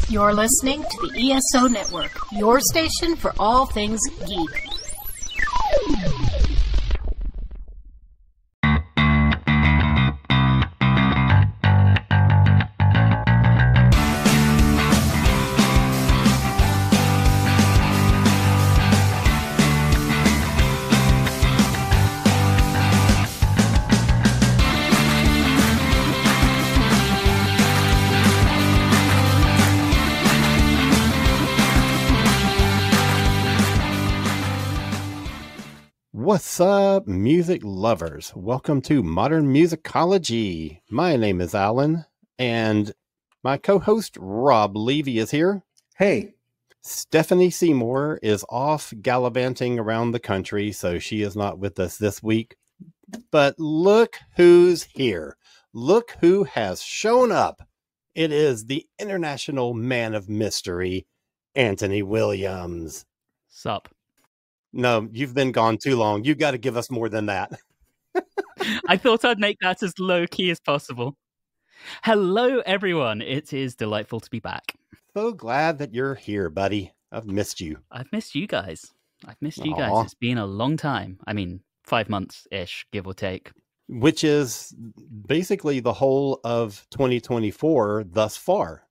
You're listening to the ESO Network, your station for all things geek. What's up, music lovers? Welcome to Modern Musicology. My name is Alan, and my co-host Rob Levy is here. Hey. Stephanie Seymour is off gallivanting around the country, so she is not with us this week. But look who's here. Look who has shown up. It is the international man of mystery, Anthony Williams. Sup? No, you've been gone too long. You got to give us more than that. I thought I'd make that as low key as possible. Hello, everyone. It is delightful to be back. So glad that you're here, buddy. I've missed you. I've missed you guys. Aww. It's been a long time. I mean, 5 months-ish, give or take. Which is basically the whole of 2024 thus far.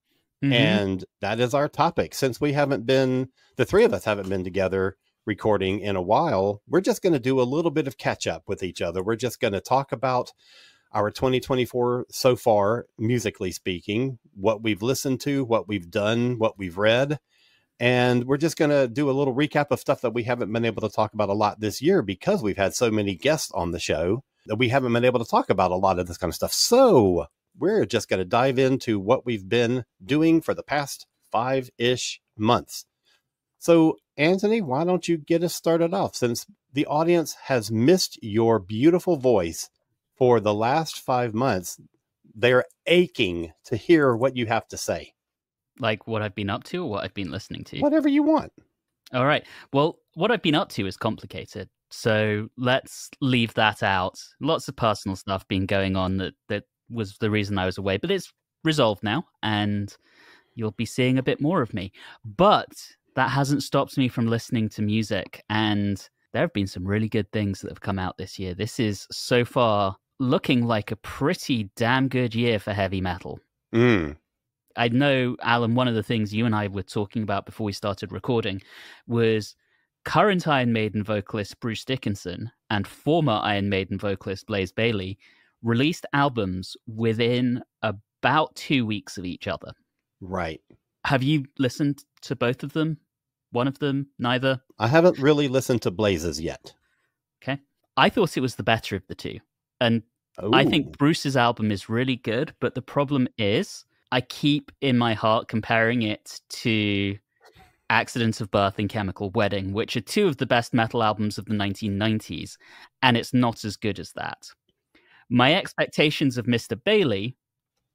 Mm-hmm. And that is our topic. Since we haven't been, the three of us haven't been together recording in a while, we're just going to do a little bit of catch up with each other. We're just going to talk about our 2024 so far, musically speaking, what we've listened to, what we've done, what we've read. And we're just going to do a little recap of stuff that we haven't been able to talk about a lot this year because we've had so many guests on the show that we haven't been able to talk about a lot of this kind of stuff. So we're just going to dive into what we've been doing for the past 5-ish months. So, Anthony, why don't you get us started off? Since the audience has missed your beautiful voice for the last 5 months, they're aching to hear what you have to say. Like what I've been up to or what I've been listening to? Whatever you want. All right. Well, what I've been up to is complicated. So let's leave that out. Lots of personal stuff been going on that was the reason I was away. But it's resolved now, and you'll be seeing a bit more of me. But that hasn't stopped me from listening to music, and there have been some really good things that have come out this year. This is so far looking like a pretty damn good year for heavy metal. I know, Alan, one of the things you and I were talking about before we started recording was current Iron Maiden vocalist Bruce Dickinson and former Iron Maiden vocalist Bayley released albums within about 2 weeks of each other. Right. Have you listened to both of them? One of them? Neither? I haven't really listened to Blazes yet. Okay. I thought it was the better of the two. And I think Bruce's album is really good, but the problem is I keep in my heart comparing it to Accidents of Birth and Chemical Wedding, which are two of the best metal albums of the 1990s, and it's not as good as that. My expectations of Mr. Bayley,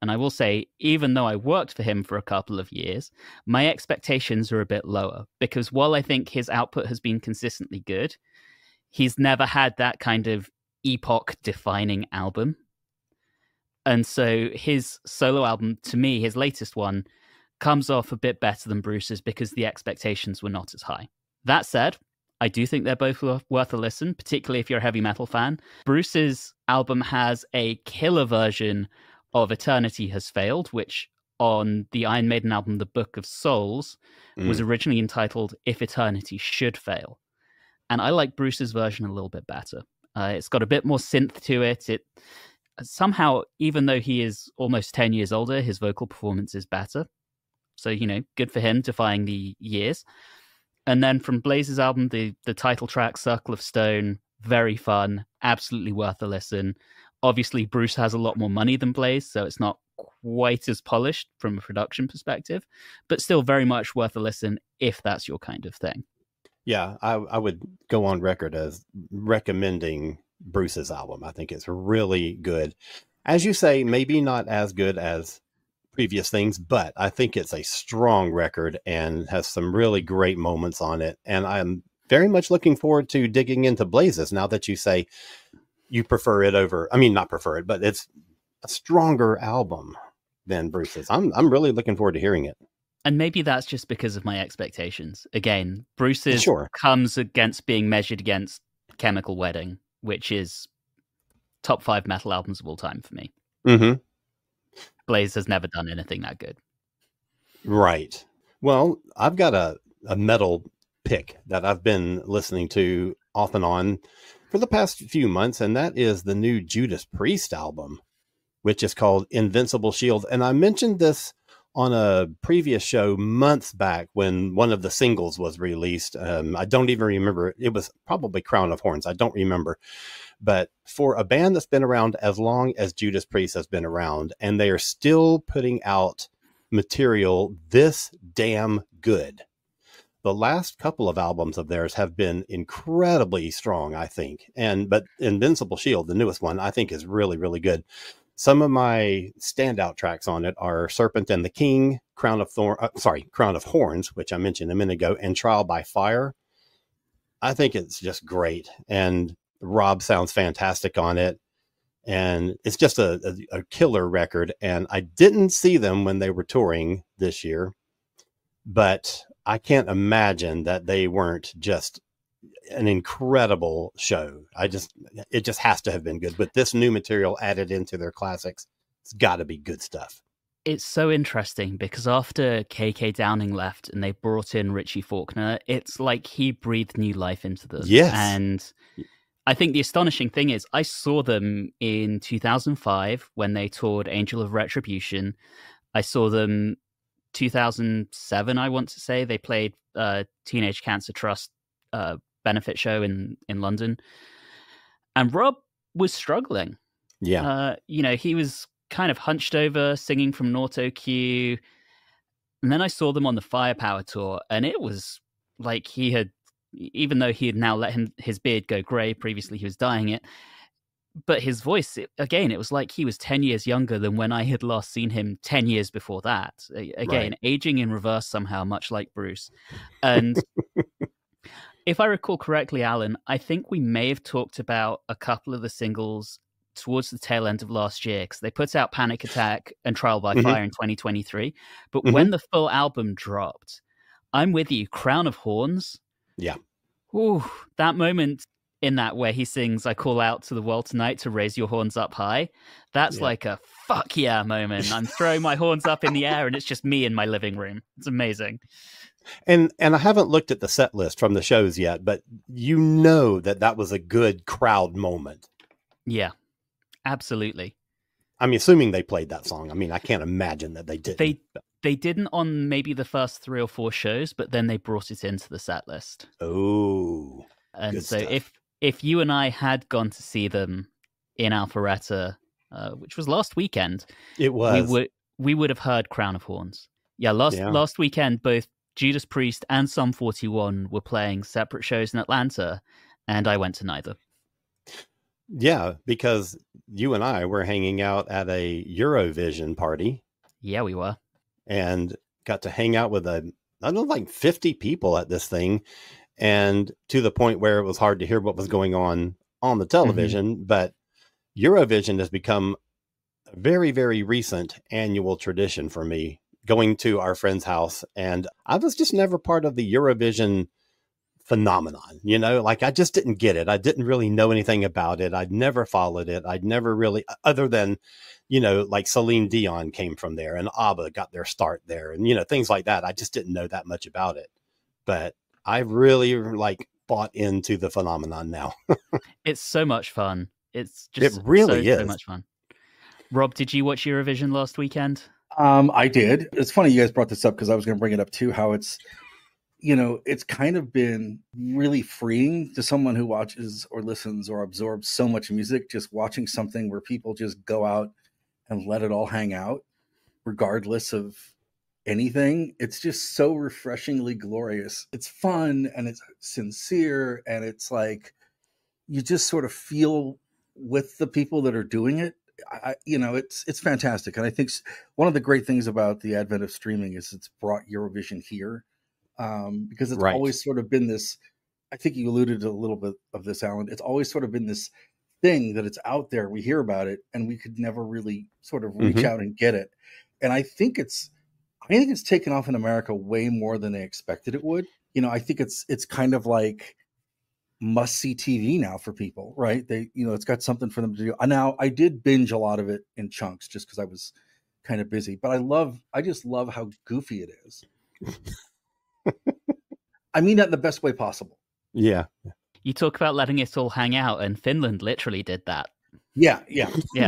and I will say, even though I worked for him for a couple of years, my expectations are a bit lower because while I think his output has been consistently good, he's never had that kind of epoch-defining album. And so his solo album, to me, his latest one, comes off a bit better than Bruce's because the expectations were not as high. That said, I do think they're both worth a listen, particularly if you're a heavy metal fan. Bruce's album has a killer version of Eternity Has Failed, which on the Iron Maiden album, The Book of Souls, was originally entitled If Eternity Should Fail. And I like Bruce's version a little bit better. It's got a bit more synth to it. It somehow, even though he is almost 10 years older, his vocal performance is better. So, you know, good for him, defying the years. And then from Blaze's album, the title track, Circle of Stone, very fun, absolutely worth a listen. Obviously, Bruce has a lot more money than Blaze, so it's not quite as polished from a production perspective, but still very much worth a listen if that's your kind of thing. Yeah, I would go on record as recommending Bruce's album. I think it's really good. As you say, maybe not as good as previous things, but I think it's a strong record and has some really great moments on it. And I'm very much looking forward to digging into Blazes now that you say you prefer it over, I mean, not prefer it, but it's a stronger album than Bruce's. I'm really looking forward to hearing it. And maybe that's just because of my expectations. Again, Bruce's Sure. comes against being measured against Chemical Wedding, which is top 5 metal albums of all time for me. Mm-hmm. Blaze has never done anything that good. Right. Well, I've got a metal pick that I've been listening to off and on for the past few months, and that is the new Judas Priest album, which is called Invincible Shield. And I mentioned this on a previous show months back when one of the singles was released. I don't even remember. It was probably Crown of Horns. I don't remember. But for a band that's been around as long as Judas Priest has been around, and they are still putting out material this damn good. The last couple of albums of theirs have been incredibly strong, I think. But Invincible Shield, the newest one, I think is really, really good. Some of my standout tracks on it are Serpent and the King, Crown of Horns, which I mentioned a minute ago, and Trial by Fire. I think it's just great. And Rob sounds fantastic on it. And it's just a killer record. And I didn't see them when they were touring this year, but I can't imagine that they weren't just an incredible show. It just has to have been good. With this new material added into their classics, it's got to be good stuff. It's so interesting because after KK Downing left and they brought in Richie Faulkner, it's like he breathed new life into them. Yes. And I think the astonishing thing is I saw them in 2005 when they toured Angel of Retribution. I saw them 2007, I want to say. They played Teenage Cancer Trust benefit show in London. And Rob was struggling. Yeah. He was kind of hunched over, singing from an auto cue. And then I saw them on the Firepower tour, and it was like he had, even though he had now let his beard go grey, previously he was dyeing it, but his voice, it was like he was 10 years younger than when I had last seen him 10 years before that. Again, right. Aging in reverse somehow, much like Bruce. And if I recall correctly, Alan, I think we may have talked about a couple of the singles towards the tail end of last year, because they put out Panic Attack and Trial by Fire in 2023. But when the full album dropped, I'm with you, Crown of Horns. Yeah. Ooh, that moment in that where he sings, I call out to the world tonight to raise your horns up high. That's like a fuck yeah moment. I'm throwing my horns up in the air and it's just me in my living room. It's amazing. And I haven't looked at the set list from the shows yet, but you know that was a good crowd moment. Yeah, absolutely. I'm assuming they played that song. I mean, I can't imagine that they didn't. They didn't on maybe the first 3 or 4 shows, but then they brought it into the set list. Oh, and so stuff. If you and I had gone to see them in Alpharetta, which was last weekend, it was. We would have heard Crown of Horns. Yeah, last weekend, both Judas Priest and Sum 41 were playing separate shows in Atlanta, and I went to neither. Yeah, because you and I were hanging out at a Eurovision party. Yeah, we were. And got to hang out with like 50 people at this thing. And to the point where it was hard to hear what was going on the television. But Eurovision has become a very, very recent annual tradition for me, going to our friend's house. And I was just never part of the Eurovision phenomenon, like I just didn't get it. I didn't really know anything about it. I'd never followed it. I'd never really, other than, like Celine Dion came from there and ABBA got their start there and, things like that. I just didn't know that much about it, but I really bought into the phenomenon now. It's so much fun. It's just it really is so much fun. Rob, did you watch Eurovision last weekend? I did. It's funny you guys brought this up because I was going to bring it up too, how it's kind of been really freeing to someone who watches or listens or absorbs so much music, just watching something where people just go out and let it all hang out, regardless of anything. It's just so refreshingly glorious. It's fun and it's sincere. And it's like, you just sort of feel with the people that are doing it. It's fantastic. And I think one of the great things about the advent of streaming is it's brought Eurovision here. Because it's always sort of been this, I think you alluded to a little bit of this, Alan, it's always sort of been this thing that it's out there, we hear about it, and we could never really sort of reach out and get it. And I think it's I think it's taken off in America way more than they expected it would. You know, I think it's kind of like must-see TV now for people, right? They, you know, it's got something for them to do. Now, I did binge a lot of it in chunks just because I was kind of busy, but I just love how goofy it is. I mean that in the best way possible. Yeah. You talk about letting it all hang out, and Finland literally did that. Yeah.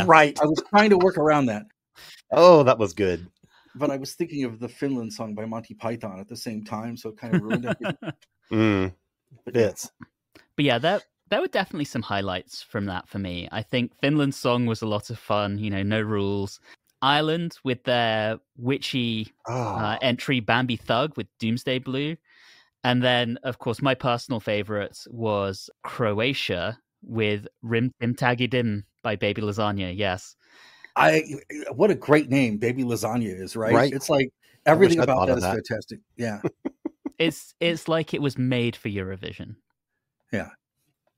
Right. I was trying to work around that. Oh, that was good. But I was thinking of the Finland song by Monty Python at the same time, so it kind of ruined everything. Fits. But yeah, there were definitely some highlights from that for me. I think Finland's song was a lot of fun, you know, no rules. Ireland with their witchy entry, Bambi Thug with Doomsday Blue. And then, of course, my personal favorite was Croatia with Rim Tim Taggy Dim by Baby Lasagna. Yes. What a great name Baby Lasagna is, right? It's like everything about that is fantastic. Yeah. It's like it was made for Eurovision. Yeah.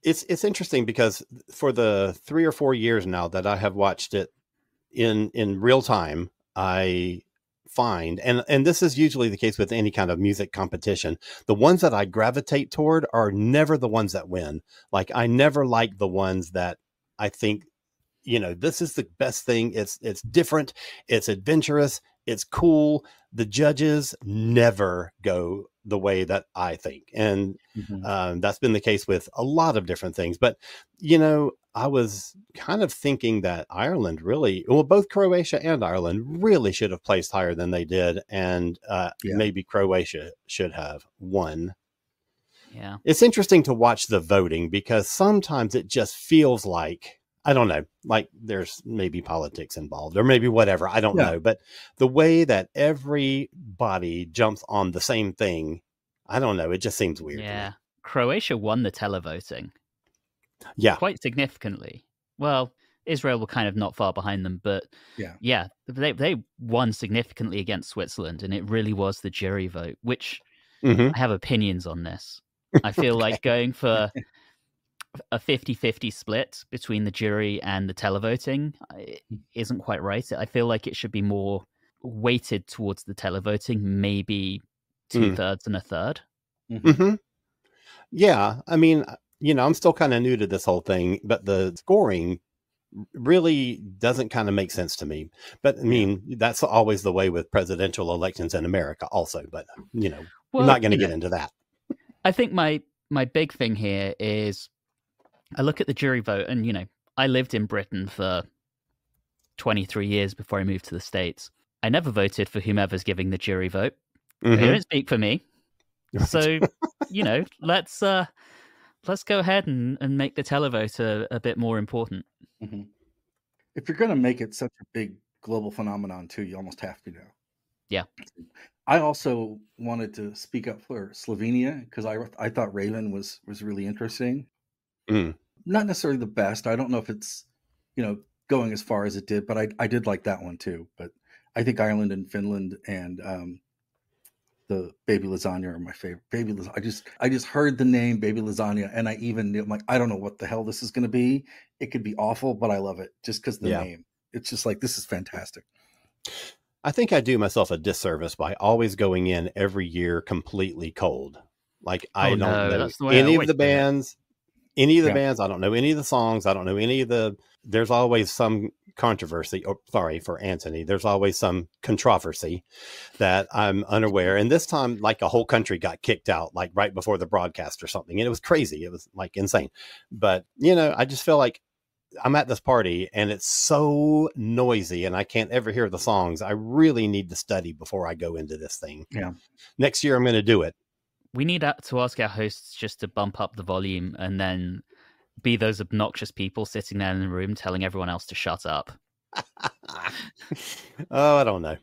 It's interesting because for the 3 or 4 years now that I have watched it in real time, I find, and this is usually the case with any kind of music competition, the ones that I gravitate toward are never the ones that win. Like, I never like the ones that I think, you know, this is the best thing. It's different. It's adventurous. It's cool. The judges never go the way that I think. And that's been the case with a lot of different things. But, you know, I was kind of thinking that Ireland really, well, both Croatia and Ireland really should have placed higher than they did. And maybe Croatia should have won. Yeah. It's interesting to watch the voting because sometimes it just feels like, I don't know, like there's maybe politics involved or maybe whatever. I don't know. But the way that everybody jumps on the same thing, I don't know. It just seems weird. Yeah. Croatia won the televoting. Yeah. Quite significantly. Well, Israel were kind of not far behind them, but they won significantly against Switzerland, and it really was the jury vote, which I have opinions on this. I feel like going for a 50-50 split between the jury and the televoting isn't quite right. I feel like it should be more weighted towards the televoting, maybe 2/3 and a third. Yeah. I mean, you know, I'm still kind of new to this whole thing, but the scoring really doesn't kind of make sense to me. But I mean, that's always the way with presidential elections in America also, but you know, we're not going to get into that. I think my big thing here is I look at the jury vote, and, you know, I lived in Britain for 23 years before I moved to the States. I never voted for whomever's giving the jury vote. They don't speak for me. So, you know, let's go ahead and make the televote a bit more important. If you're going to make it such a big global phenomenon too, you almost have to now. Yeah. I also wanted to speak up for Slovenia because I thought Raven was really interesting. Not necessarily the best. I don't know if it's, you know, going as far as it did, but I did like that one too. But I think Ireland and Finland and the Baby Lasagna are my favorite. Baby Lasagna. I just heard the name Baby Lasagna, and I even knew, I'm like, I don't know what the hell this is going to be. It could be awful, but I love it just because the name. It's just like, this is fantastic. I think I do myself a disservice by always going in every year completely cold. Like, I don't know any of the bands. Any of the bands, I don't know any of the songs. I don't know any of the, there's always some controversy, or sorry for Anthony, there's always some controversy that I'm unaware. And this time, like, a whole country got kicked out, like right before the broadcast or something. And it was crazy. It was like insane. But, you know, I just feel like I'm at this party and it's so noisy and I can't ever hear the songs. I really need to study before I go into this thing. Yeah. Next year, I'm going to do it. We need to ask our hosts just to bump up the volume and then be those obnoxious people sitting there in the room telling everyone else to shut up. Oh, I don't know.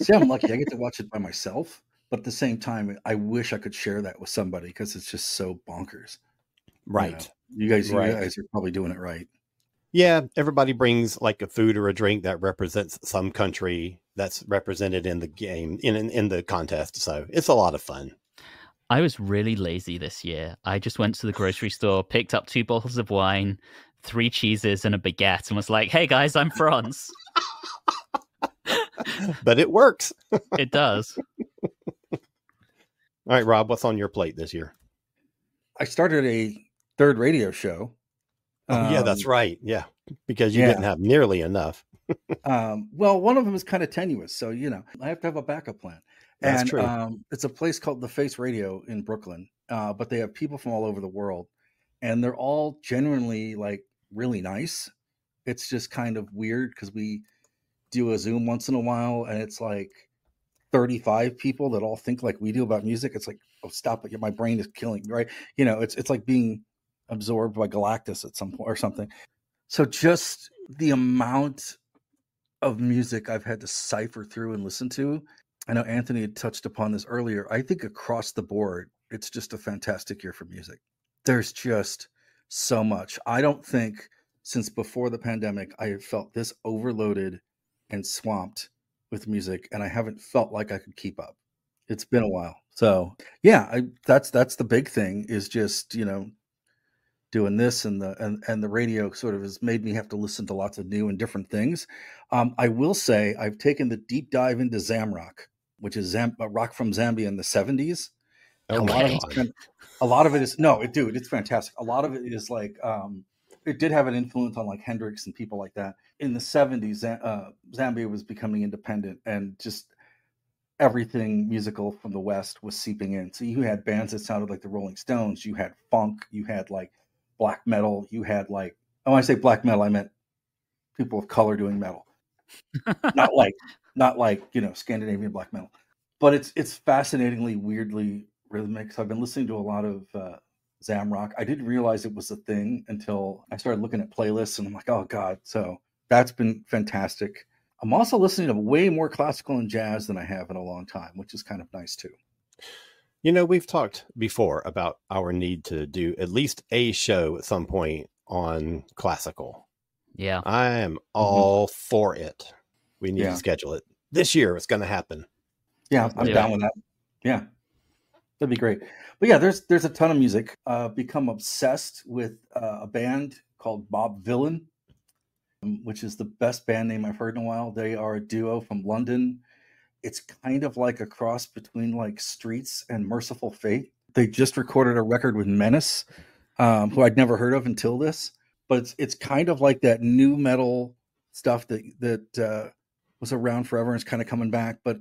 See, I'm lucky. I get to watch it by myself, but at the same time, I wish I could share that with somebody because it's just so bonkers. Right. You guys are probably doing it right. Yeah. Everybody brings like a food or a drink that represents some country that's represented in the game, in the contest. So it's a lot of fun. I was really lazy this year. I just went to the grocery store, picked up 2 bottles of wine, 3 cheeses, and a baguette, and was like, "Hey guys, I'm France." but it works. It does. All right, Rob, what's on your plate this year? I started a third radio show. Oh, yeah, that's right. Yeah, because you didn't have nearly enough. Well, one of them is kind of tenuous, so I have to have a backup plan. That's true. It's a place called The Face Radio in Brooklyn, but they have people from all over the world, and they're all genuinely like really nice. It's just kind of weird because we do a Zoom once in a while, and it's like 35 people that all think like we do about music. It's like, oh, stop it! My brain is killing me, right? It's like being absorbed by Galactus at some point or something. So just the amount of music I've had to cipher through and listen to. I know Anthony had touched upon this earlier. I think across the board, it's just a fantastic year for music. There's just so much. I don't think since before the pandemic, I have felt this overloaded and swamped with music, and I haven't felt like I could keep up. It's been a while. So yeah, that's the big thing is just, doing this, and the radio sort of has made me have to listen to lots of new and different things. I will say I've taken the deep dive into Zamrock, which is rock from Zambia in the 70s. Okay. A lot of it is it's fantastic. A lot of it is like it did have an influence on like Hendrix and people like that. In the 70s, Zambia was becoming independent, and just everything musical from the West was seeping in. So you had bands that sounded like the Rolling Stones. You had funk. You had like black metal. You had like, when I say black metal, I meant people of color doing metal, not like Scandinavian black metal. But it's fascinatingly weirdly rhythmic. So I've been listening to a lot of Zamrock. I didn't realize it was a thing until I started looking at playlists, and I'm like, oh god. So that's been fantastic. I'm also listening to way more classical and jazz than I have in a long time, which is kind of nice too. We've talked before about our need to do at least a show at some point on classical. Yeah. I am all for it. We need to schedule it. This year it's going to happen. Yeah, I'm down with that. Yeah, that'd be great. But yeah, there's a ton of music. Become obsessed with a band called Bob Vylan, which is the best band name I've heard in a while. They are a duo from London. It's kind of like a cross between like Streets and Merciful Fate. They just recorded a record with Menace, who I'd never heard of until this. But it's kind of like that new metal stuff that was around forever and is kind of coming back, but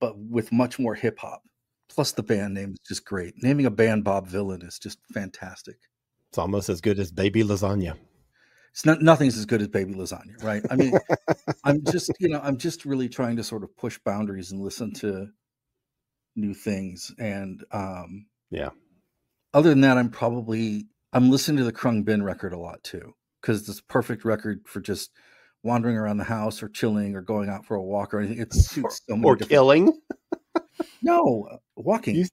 with much more hip hop. Plus the band name is just great. Naming a band Bob Vylan is just fantastic. It's almost as good as Baby Lasagna. Nothing's as good as Baby Lasagna, right? I mean, I'm just really trying to sort of push boundaries and listen to new things. And other than that, I'm listening to the Krung Bin record a lot too, because it's a perfect record for just wandering around the house or chilling or going out for a walk or anything. It suits so many different... killing. No, walking.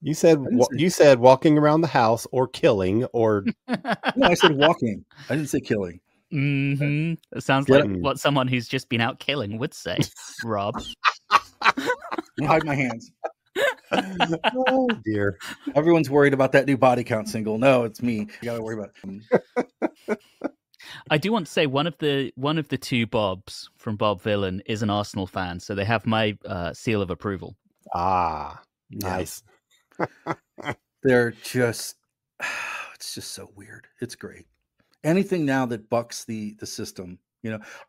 You said walking around the house or killing or no, I said walking. I didn't say killing. Mm-hmm. It sounds like what someone who's just been out killing would say, Rob. Hide my hands. Oh dear. Everyone's worried about that new Body Count single. No, it's me. You gotta worry about it. I do want to say one of the two Bobs from Bob Vylan is an Arsenal fan, so they have my seal of approval. Ah, nice. They're just, it's just so weird. It's great. Anything now that bucks the system,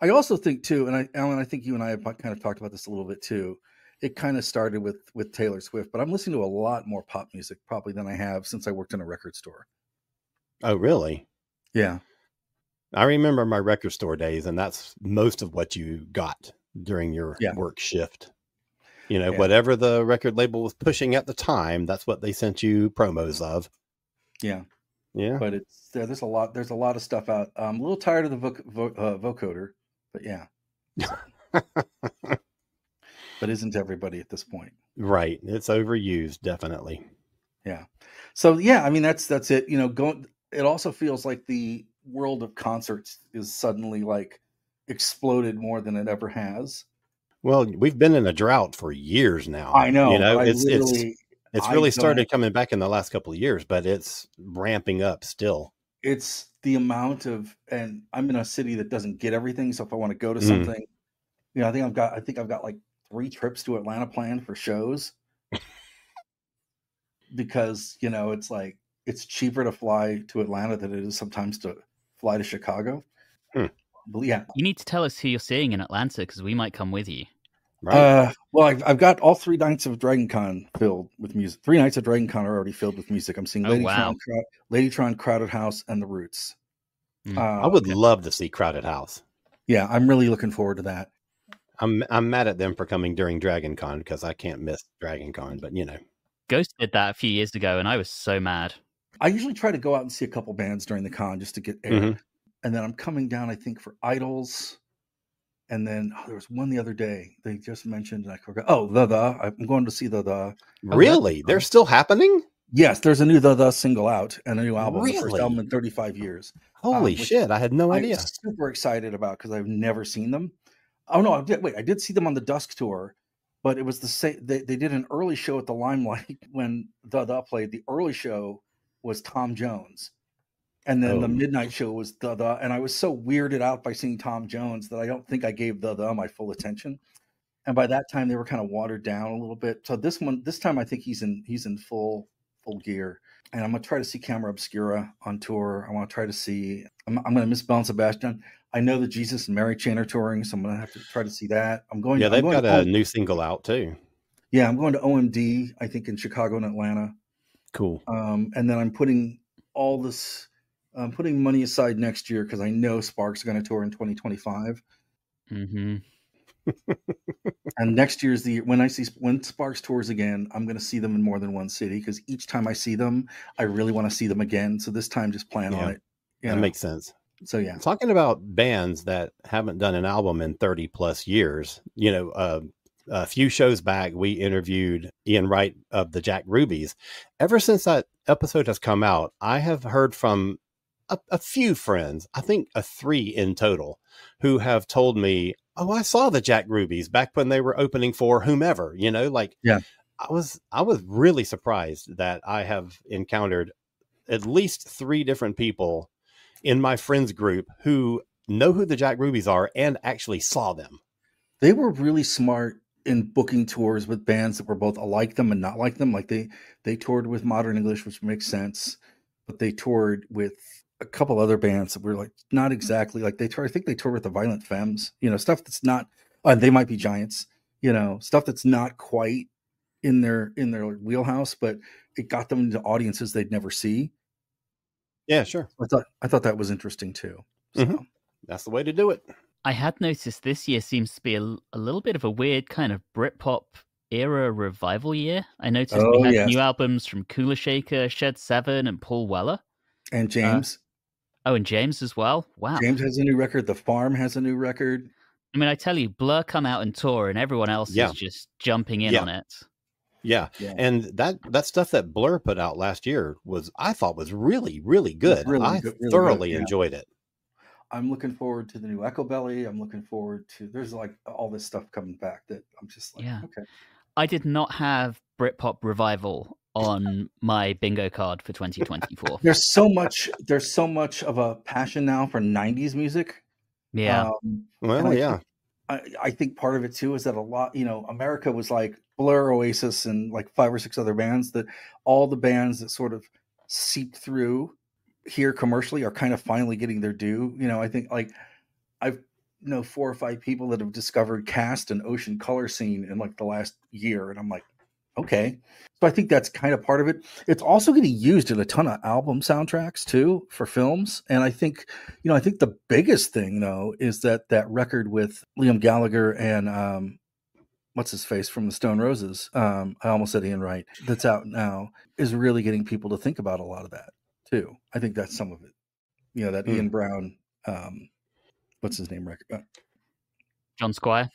I also think too, and Alan, I think you and I have kind of talked about this a little bit too. It kind of started with Taylor Swift, but I'm listening to a lot more pop music probably than I have since I worked in a record store. Oh, really? Yeah. I remember my record store days, and that's most of what you got during your work shift. Whatever the record label was pushing at the time, that's what they sent you promos of. Yeah. Yeah. But there's a lot of stuff out. I'm a little tired of the vocoder, but yeah. But isn't everybody at this point? Right. It's overused, definitely. Yeah. So yeah, I mean that's it. It also feels like the world of concerts is suddenly like exploded more than it ever has. Well, we've been in a drought for years now. I know. It's really started coming back in the last couple of years, but it's ramping up still. It's the amount of, and I'm in a city that doesn't get everything. So if I want to go to something, You know, I think I've got like 3 trips to Atlanta planned for shows because, you know, it's like it's cheaper to fly to Atlanta than it is sometimes to fly to Chicago. But yeah. You need to tell us who you're seeing in Atlanta because we might come with you. Right. Well, I've got all 3 nights of Dragon Con filled with music. 3 nights of Dragon Con are already filled with music. I'm seeing Ladytron, Crowded House, and The Roots. I would love to see Crowded House. Yeah, I'm really looking forward to that. I'm mad at them for coming during Dragon Con because I can't miss Dragon Con, but you know. Ghost did that a few years ago, and I was so mad. I usually try to go out and see a couple bands during the con just to get air. Mm-hmm. And then I'm coming down, I think, for Idols. And then there was one the other day they just mentioned, and I forgot. Oh, I'm going to see the. Really? They're still happening? Yes, there's a new the single out and a new album. Really? The first album in 35 years. Holy shit! I had no idea. I'm super excited about because I've never seen them. Oh no! I did see them on the Dusk tour, but it was the same. They did an early show at the Limelight when the played. The early show was Tom Jones. And then the midnight show was the, and I was so weirded out by seeing Tom Jones that I don't think I gave the my full attention. And by that time, they were kind of watered down a little bit. So this time, I think he's in full gear. And I'm gonna try to see Camera Obscura on tour. I want to try to see. I'm gonna miss Belle and Sebastian. I know that Jesus and Mary Chain are touring, so I'm gonna have to try to see that. Yeah, they've got a new single out too. Yeah, I'm going to OMD. I think in Chicago and Atlanta. Cool. And then I'm putting all this. I'm putting money aside next year because I know Sparks are going to tour in 2025. Mm-hmm. And next year's the year when Sparks tours again, I'm going to see them in more than one city because each time I see them, I really want to see them again. So this time, just plan on it. That makes sense. So yeah, talking about bands that haven't done an album in 30 plus years, you know, a few shows back, we interviewed Ian Wright of the Jack Rubies. Ever since that episode has come out, I have heard from a few friends, I think 3 in total, who have told me, oh, I saw the Jack Rubies back when they were opening for whomever, you know, like, yeah, I was really surprised that I have encountered at least 3 different people in my friends group who know who the Jack Rubies are and actually saw them. They were really smart in booking tours with bands that were both like them and not like them. Like they toured with Modern English, which makes sense, but they toured with a couple other bands that were like not exactly like they toured. I think they toured with the Violent Femmes, you know, stuff that's not. They Might Be Giants, you know, stuff that's not quite in their wheelhouse, but it got them into audiences they'd never see. Yeah, sure. I thought that was interesting too. So. Mm-hmm. That's the way to do it. I had noticed this year seems to be a little bit of a weird kind of Britpop era revival year. I noticed we had new albums from Kula Shaker, Shed 7, and Paul Weller. And James. And James as well. Wow. James has a new record. The Farm has a new record. I mean, I tell you, Blur come out and tour and everyone else is just jumping in on it. Yeah. And that stuff that Blur put out last year I thought was really, really good. I thoroughly enjoyed it. I'm looking forward to the new Echo Belly. I'm looking forward to, there's like all this stuff coming back that I'm just like, okay. I did not have Britpop revival on my bingo card for 2024. There's so much of a passion now for 90s music. Yeah. I think part of it too is that a lot, you know, America was like Blur, Oasis, and like 5 or 6 other bands, that all the bands that sort of seeped through here commercially are kind of finally getting their due. You know, I think like I've know 4 or 5 people that have discovered Cast and Ocean Color Scene in like the last year, and I'm like, okay. So I think that's kind of part of it. It's also getting used in a ton of album soundtracks too for films. And I think, you know, the biggest thing though is that record with Liam Gallagher and what's his face from the Stone Roses, I almost said Ian Wright, that's out now, is really getting people to think about a lot of that too. I think that's some of it. You know, that Ian Brown, what's his name record? John Squire.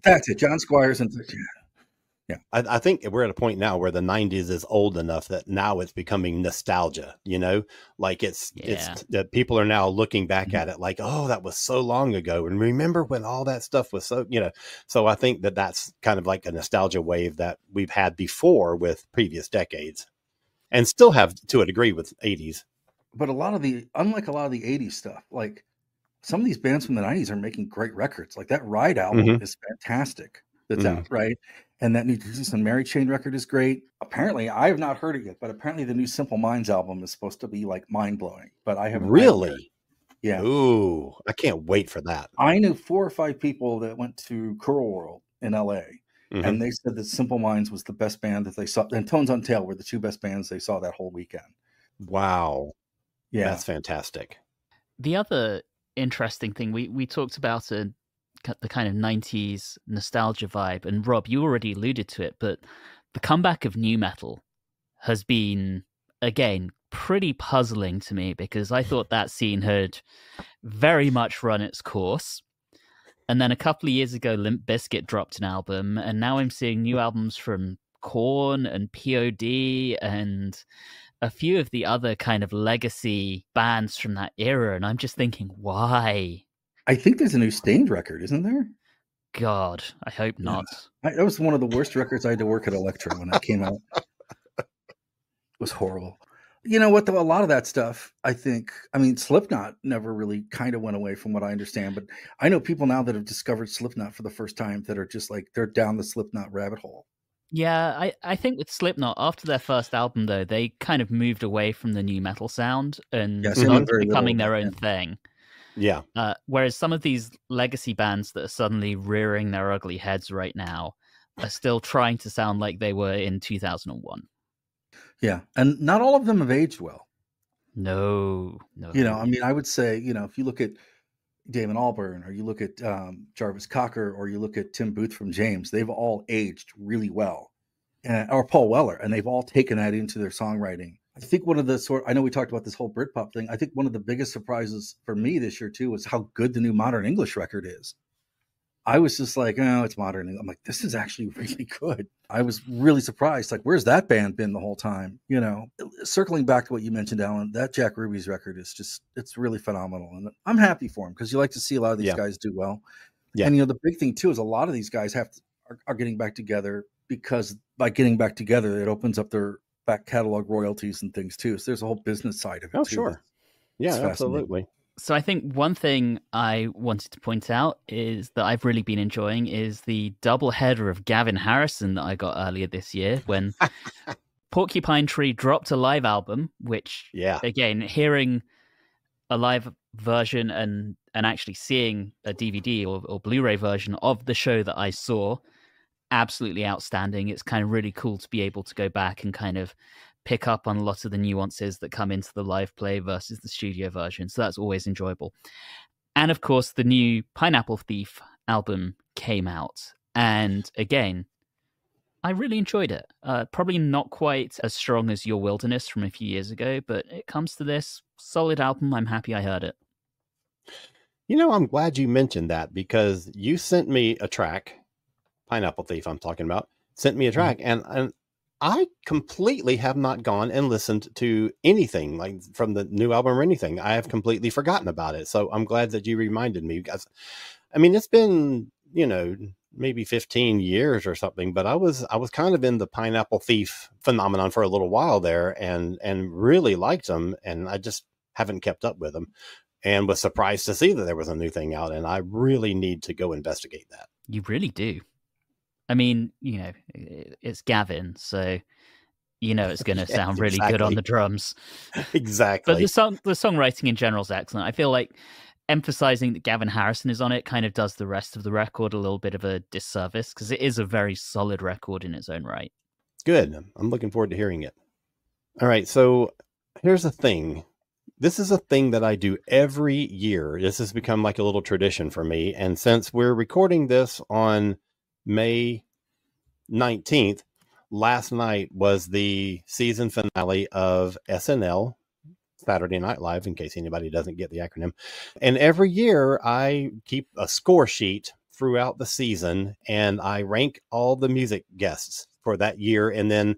That's it. John Squires and yeah. I think we're at a point now where the 90s is old enough that now it's becoming nostalgia, you know, like it's that people are now looking back at it like, oh, that was so long ago. And remember when all that stuff was so, you know, so I think that's kind of like a nostalgia wave that we've had before with previous decades and still have to a degree with 80s. But unlike a lot of the 80s stuff, like some of these bands from the 90s are making great records. Like that Ride album is fantastic. That's out, right? And that new Jesus and Mary Chain record is great. Apparently, I have not heard it yet, but apparently the new Simple Minds album is supposed to be like mind blowing. But I haven't really. Yeah. Ooh, I can't wait for that. I knew 4 or 5 people that went to Curl World in LA, and they said that Simple Minds was the best band that they saw, and Tones on Tail were the 2 best bands they saw that whole weekend. Wow. Yeah. That's fantastic. The other interesting thing, we talked about the kind of 90s nostalgia vibe, and Rob, you already alluded to it, but the comeback of nu metal has been, again, pretty puzzling to me, because I thought that scene had very much run its course. And then a couple of years ago, Limp Bizkit dropped an album, and now I'm seeing new albums from Korn and POD and a few of the other kind of legacy bands from that era, and I'm just thinking, why? I think there's a new Stained record, isn't there? God, I hope not. That was one of the worst records I had to work at Elektra when that came out. It was horrible. You know what, though? A lot of that stuff, I mean, Slipknot never really kind of went away from what I understand, but I know people now that have discovered Slipknot for the first time that are just like, they're down the Slipknot rabbit hole. Yeah, I think with Slipknot, after their first album, though, they kind of moved away from the nu metal sound and started becoming their own thing. Yeah. Whereas some of these legacy bands that are suddenly rearing their ugly heads right now are still trying to sound like they were in 2001. Yeah. And not all of them have aged well. No. You know, I mean, I would say, you know, if you look at Damon Albarn, or you look at Jarvis Cocker, or you look at Tim Booth from James, they've all aged really well. Or Paul Weller, and they've all taken that into their songwriting. I think one of the I know we talked about this whole Britpop thing. I think one of the biggest surprises for me this year too was how good the new Modern English record is. I was just like, oh, it's modern. I'm like, this is actually really good. I was really surprised. Like, where's that band been the whole time? You know, circling back to what you mentioned, Alan, that Jack Ruby's record is just, it's really phenomenal. And I'm happy for him, because you like to see a lot of these guys do well. Yeah. And, you know, the big thing too is a lot of these guys are getting back together, because by getting back together, it opens up their back catalog royalties and things too. So there's a whole business side of it. Oh, too. Sure. Yeah, absolutely. So I think one thing I wanted to point out is that I've really been enjoying is the double header of Gavin Harrison that I got earlier this year when Porcupine Tree dropped a live album, which, again, hearing a live version and actually seeing a DVD or Blu-ray version of the show that I saw, absolutely outstanding. It's kind of really cool to be able to go back and kind of pick up on a lot of the nuances that come into the live play versus the studio version. So that's always enjoyable. And of course, the new Pineapple Thief album came out. And again, I really enjoyed it. Probably not quite as strong as Your Wilderness from a few years ago, but it comes to this solid album. I'm happy I heard it. You know, I'm glad you mentioned that, because you sent me a track, Pineapple Thief I'm talking about, sent me a track, and I completely have not gone and listened to anything like from the new album or anything. I have completely forgotten about it. So I'm glad that you reminded me, because I mean, it's been, you know, maybe 15 years or something, but I was kind of in the Pineapple Thief phenomenon for a little while there, and really liked them. And I just haven't kept up with them, and was surprised to see that there was a new thing out. And I really need to go investigate that. You really do. I mean, you know, it's Gavin, so you know it's going to sound really good on the drums. Exactly. But the songwriting in general is excellent. I feel like emphasizing that Gavin Harrison is on it kind of does the rest of the record a little bit of a disservice, because it is a very solid record in its own right. Good. I'm looking forward to hearing it. All right, so here's the thing. This is a thing that I do every year. This has become like a little tradition for me. And since we're recording this on May 19th, last night was the season finale of SNL, Saturday Night Live, in case anybody doesn't get the acronym. And every year I keep a score sheet throughout the season, and I rank all the music guests for that year. And then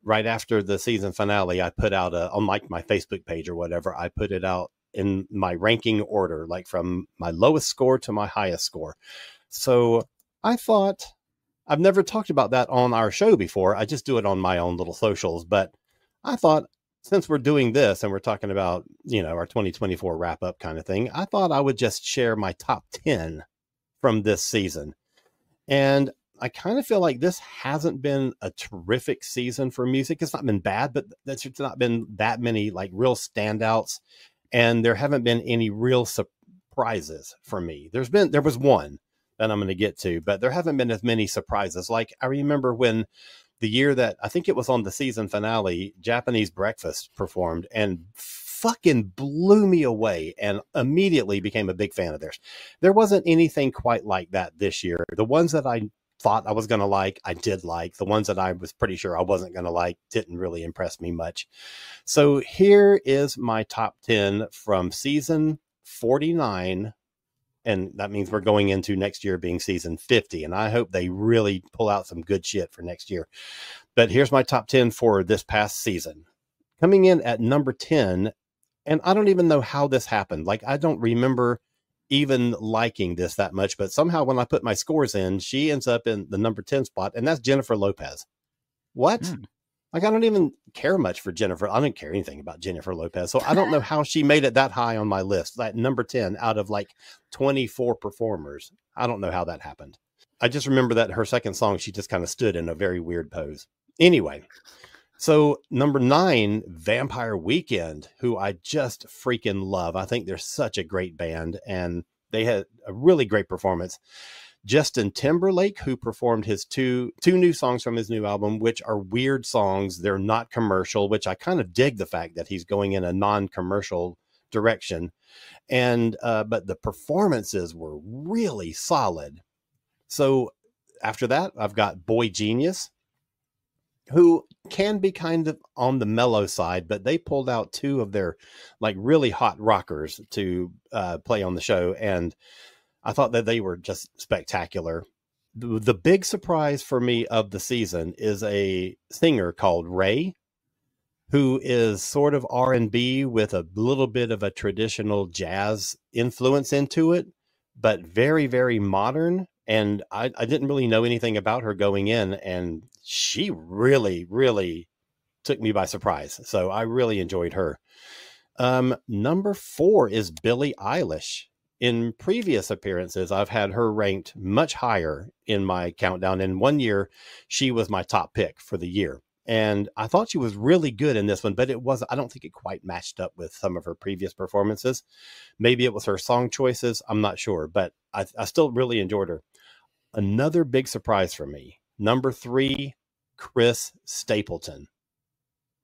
right after the season finale, I put out on like my Facebook page or whatever, I put it out in my ranking order, like from my lowest score to my highest score. So I thought, I've never talked about that on our show before. I just do it on my own little socials, but I thought since we're doing this and we're talking about, our 2024 wrap up kind of thing, I thought I would just share my top 10 from this season. And I kind of feel like this hasn't been a terrific season for music. It's not been bad, but there's not been that many like real standouts. And there haven't been any real surprises for me. There was one that I'm going to get to, but there haven't been as many surprises. Like I remember when the year that I think it was on the season finale, Japanese Breakfast performed and fucking blew me away and immediately became a big fan of theirs. There wasn't anything quite like that this year. The ones that I thought I was going to like, I did like. The ones that I was pretty sure I wasn't going to like didn't really impress me much. So here is my top 10 from season 49. And that means we're going into next year being season 50. And I hope they really pull out some good shit for next year. But here's my top 10 for this past season. Coming in at number 10, and I don't even know how this happened. Like, I don't remember even liking this that much, but somehow when I put my scores in, she ends up in the number 10 spot, and that's Jennifer Lopez. What? Like, I don't even care much for Jennifer. I don't care anything about Jennifer Lopez. So I don't know how she made it that high on my list, that number 10 out of like 24 performers. I don't know how that happened. I just remember that her second song, she just kind of stood in a very weird pose. Anyway, so number 9, Vampire Weekend, who I just freaking love. I think they're such a great band, and they had a really great performance. Justin Timberlake, who performed his two new songs from his new album, which are weird songs. They're not commercial, which I kind of dig the fact that he's going in a non-commercial direction. And, but the performances were really solid. So after that, I've got Boy Genius, who can be kind of on the mellow side, but they pulled out 2 of their like really hot rockers to play on the show. And I thought that they were just spectacular. The big surprise for me of the season is a singer called Ray, who is sort of R&B with a little bit of a traditional jazz influence into it, but very, very modern. And I didn't really know anything about her going in, and she really, really took me by surprise. So I really enjoyed her. Number 4 is Billie Eilish. In previous appearances, I've had her ranked much higher in my countdown. In one year, she was my top pick for the year. And I thought she was really good in this one, but I don't think it quite matched up with some of her previous performances. Maybe it was her song choices. I'm not sure, but I still really enjoyed her. Another big surprise for me. Number 3, Chris Stapleton.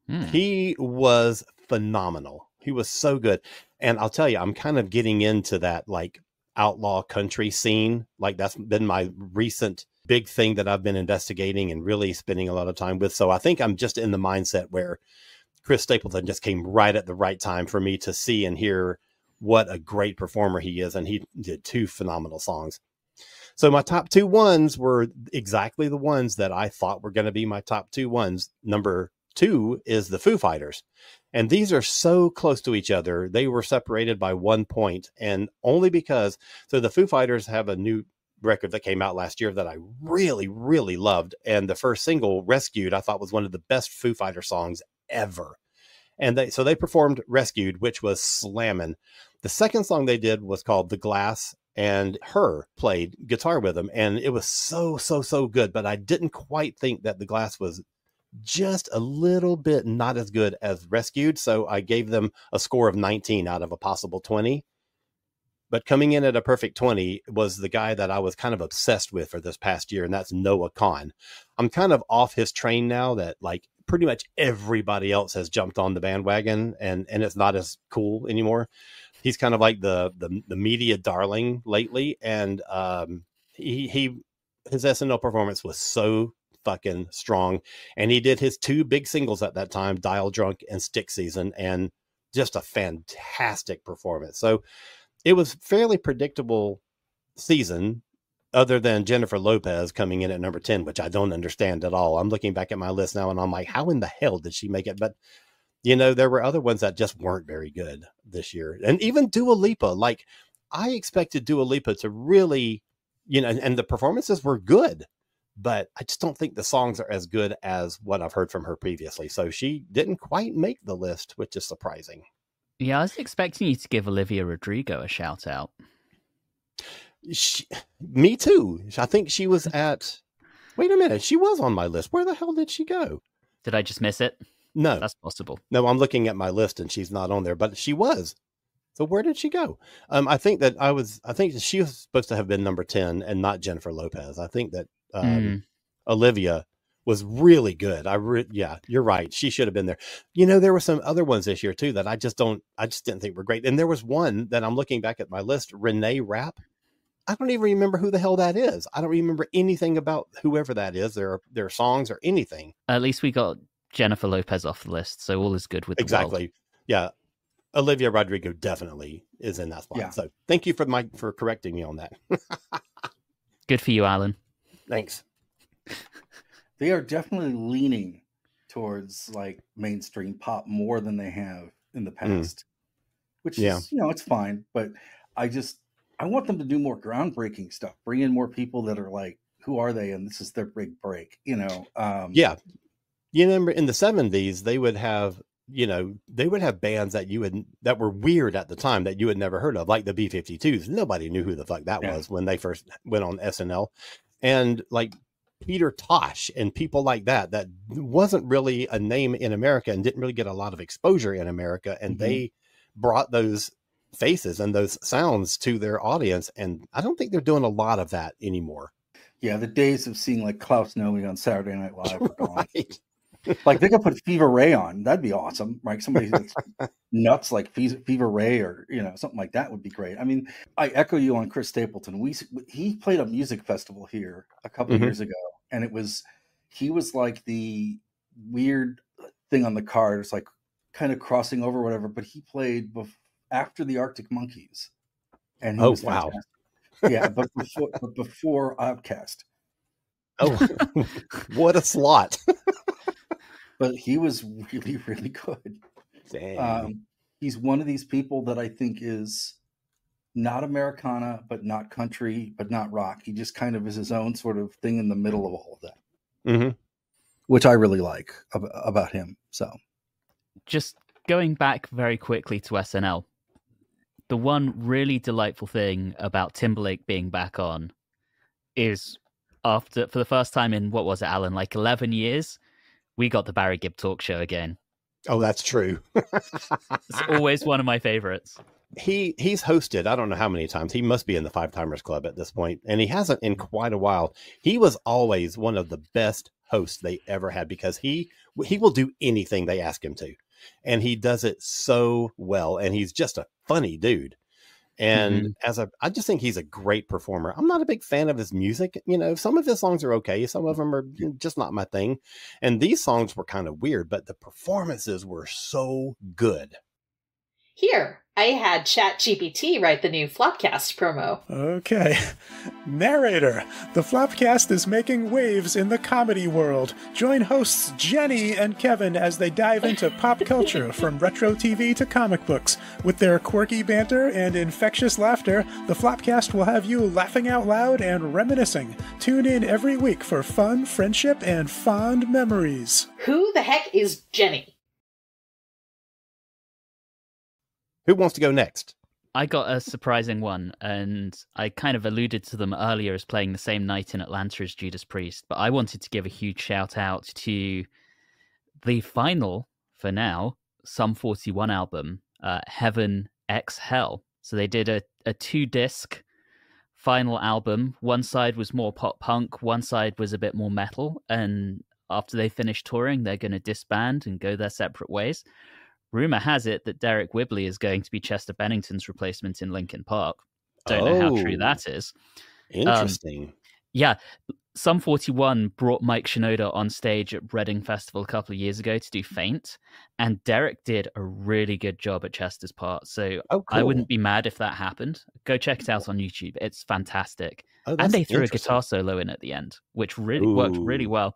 He was phenomenal. He was so good. And I'll tell you, I'm kind of getting into that like outlaw country scene. Like that's been my recent big thing that I've been investigating and really spending a lot of time with. So I think I'm just in the mindset where Chris Stapleton just came right at the right time for me to see and hear what a great performer he is. And he did 2 phenomenal songs. So my top 2 ones were exactly the ones that I thought were going to be my top 2 ones. Number 2 is the Foo Fighters. And these are so close to each other. They were separated by 1 point, and only because, so the Foo Fighters have a new record that came out last year that I really, really loved. And the first single, Rescued, I thought was one of the best Foo Fighter songs ever. And they performed Rescued, which was slamming. The second song they did was called The Glass, and Her played guitar with them. And it was so, so, so good. But I didn't quite think that The Glass was just a little bit not as good as Rescued. So I gave them a score of 19 out of a possible 20. But coming in at a perfect 20 was the guy that I was kind of obsessed with for this past year, and that's Noah Kahan. I'm kind of off his train now that like pretty much everybody else has jumped on the bandwagon, and it's not as cool anymore. He's kind of like the media darling lately, and his SNL performance was so fucking strong, and he did his 2 big singles at that time, Dial Drunk and Stick Season, and just a fantastic performance. So it was fairly predictable season, other than Jennifer Lopez coming in at number 10, which I don't understand at all. I'm looking back at my list now and I'm like, how in the hell did she make it? But you know, there were other ones that just weren't very good this year. And even Dua Lipa, like I expected Dua Lipa to really, you know, and the performances were good, but I just don't think the songs are as good as what I've heard from her previously. So she didn't quite make the list, which is surprising. Yeah, I was expecting you to give Olivia Rodrigo a shout out. Me too. I think she was at... Wait a minute. She was on my list. Where the hell did she go? Did I just miss it? No. That's possible. No, I'm looking at my list and she's not on there, but she was. So where did she go? I think that she was supposed to have been number 10 and not Jennifer Lopez. I think that Olivia was really good. Yeah, you're right. She should have been there. You know, there were some other ones this year too that I just didn't think were great. And there was one that I'm looking back at my list, Renee Rapp. I don't even remember who the hell that is. I don't remember anything about whoever that is, their songs or anything. At least we got Jennifer Lopez off the list, so all is good with the world. Yeah. Olivia Rodrigo definitely is in that spot. Yeah. So thank you for correcting me on that. Good for you, Alan. Thanks. They are definitely leaning towards like mainstream pop more than they have in the past, which is, it's fine. But I want them to do more groundbreaking stuff, bring in more people that are like, who are they? And this is their big break, Yeah. You remember in the 70s, they would have bands that were weird at the time that you had never heard of, like the B-52s. Nobody knew who the fuck that was when they first went on SNL. And like Peter Tosh and people like that wasn't really a name in America and didn't really get a lot of exposure in America. And they brought those faces and those sounds to their audience. And I don't think they're doing a lot of that anymore. Yeah, the days of seeing like Klaus Nomi on Saturday Night Live are gone. Right. Like they could put Fever Ray on. That'd be awesome, right? Somebody that's nuts like Fever Ray or, something like that would be great. I mean, I echo you on Chris Stapleton. He played a music festival here a couple of years ago. And he was like the weird thing on the card. It's like kind of crossing over whatever, but he played after the Arctic Monkeys. And he was fantastic. Yeah, but before Outcast. Oh, what a slot. But he was really, really good. Dang. He's one of these people that I think is not Americana, but not country, but not rock. He just kind of is his own sort of thing in the middle of all of that, which I really like about him. So just going back very quickly to SNL, the one really delightful thing about Timberlake being back on is for the first time in, what was it, Alan, like 11 years, we got the Barry Gibb talk show again. Oh, that's true. It's always one of my favorites. He's hosted, I don't know how many times. He must be in the Five Timers Club at this point, and he hasn't in quite a while. He was always one of the best hosts they ever had because he will do anything they ask him to, and he does it so well, and he's just a funny dude. And I just think he's a great performer. I'm not a big fan of his music. Some of his songs are okay. Some of them are just not my thing. And these songs were kind of weird, but the performances were so good. Here, I had ChatGPT write the new Flopcast promo. Okay. Narrator, the Flopcast is making waves in the comedy world. Join hosts Jenny and Kevin as they dive into pop culture from retro TV to comic books. With their quirky banter and infectious laughter, the Flopcast will have you laughing out loud and reminiscing. Tune in every week for fun, friendship, and fond memories. Who the heck is Jenny? Who wants to go next? I got a surprising one, and I kind of alluded to them earlier as playing the same night in Atlanta as Judas Priest, but I wanted to give a huge shout out to the final, for now, Sum 41 album, Heaven X Hell. So they did a 2-disc final album. One side was more pop punk, one side was a bit more metal, and after they finish touring, they're going to disband and go their separate ways. Rumor has it that Derek Whibley is going to be Chester Bennington's replacement in Linkin Park. Don't know how true that is. Interesting. Yeah. Sum 41 brought Mike Shinoda on stage at Reading Festival a couple of years ago to do Faint, and Derek did a really good job at Chester's part. So I wouldn't be mad if that happened. Go check it out on YouTube. It's fantastic. And they threw a guitar solo in at the end, which really worked really well.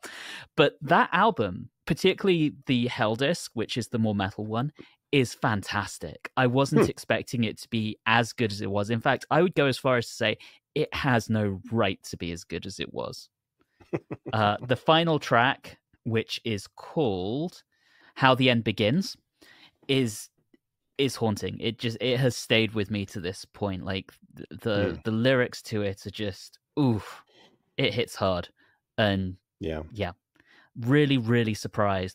But that album, particularly the Hell disc, which is the more metal one, is fantastic. I wasn't expecting it to be as good as it was. In fact, I would go as far as to say it has no right to be as good as it was. The final track, which is called "How the End Begins," is haunting. It has stayed with me to this point. Like the lyrics to it are just oof, it hits hard, and yeah, really, really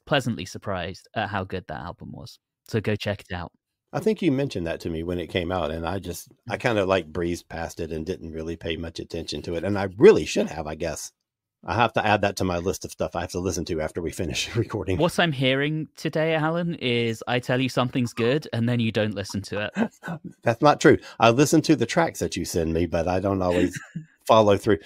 pleasantly surprised at how good that album was. So go check it out. I think you mentioned that to me when it came out, and I kind of like breezed past it and didn't really pay much attention to it. And I really should have, I guess. I have to add that to my list of stuff I have to listen to after we finish recording. What I'm hearing today, Alan, is I tell you something's good, and then you don't listen to it. That's not true. I listen to the tracks that you send me, but I don't always follow through